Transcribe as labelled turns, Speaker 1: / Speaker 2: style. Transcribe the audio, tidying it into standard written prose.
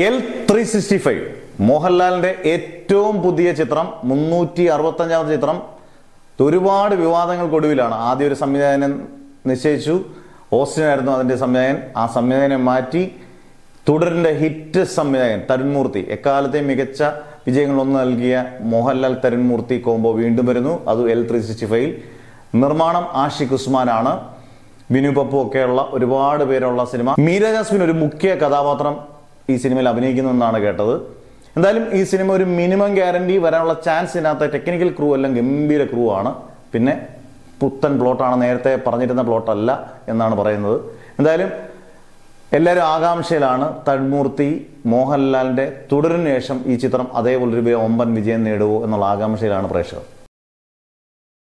Speaker 1: L365 മോഹൻലാലിന്റെ ഏറ്റവും പുതിയ ചിത്രം 365ാമത് ചിത്രം ഒരുപാട് വിവാദങ്ങൾക്കൊടുവിലാണ്. ആദ്യം ഒരു സംവിധായകൻ നിശ്ചയിച്ചു, ഓസ്റ്റിനായിരുന്നു അതിന്റെ സംവിധായകൻ. ആ സംവിധായകനെ മാറ്റി തുടരിന്റെ ഹിറ്റ് സംവിധായകൻ തരുൺമൂർത്തി, എക്കാലത്തെ മികച്ച വിജയങ്ങളൊന്നും നൽകിയ മോഹൻലാൽ തരുൺമൂർത്തി കോംബോ വീണ്ടും വരുന്നു. അത് L365. നിർമ്മാണം ആഷിഖ് ഉസ്മാനാണ്. ബിനു പപ്പു ഒക്കെയുള്ള ഒരുപാട് പേരുള്ള സിനിമ. മീര ജാസ്മിൻ ഒരു മുഖ്യ കഥാപാത്രം ഈ സിനിമയിൽ അഭിനയിക്കുന്നെന്നാണ് കേട്ടത്. എന്തായാലും ഈ സിനിമ ഒരു മിനിമം ഗ്യാരണ്ടി വരാനുള്ള ചാൻസ് ഇതിനകത്ത്. ടെക്നിക്കൽ ക്രൂ എല്ലാം ഗംഭീര ക്രൂ ആണ്. പിന്നെ പുത്തൻ പ്ലോട്ടാണ്, നേരത്തെ പറഞ്ഞിരുന്ന പ്ലോട്ടല്ല എന്നാണ് പറയുന്നത്. എന്തായാലും എല്ലാവരും ആകാംക്ഷയിലാണ്. തരുൺമൂർത്തി മോഹൻലാലിന്റെ തുടരിന് ശേഷം ഈ ചിത്രം അതേപോലൊരു ഒമ്പൻ വിജയം നേടുമോ എന്നുള്ള ആകാംക്ഷയിലാണ് പ്രേക്ഷകർ.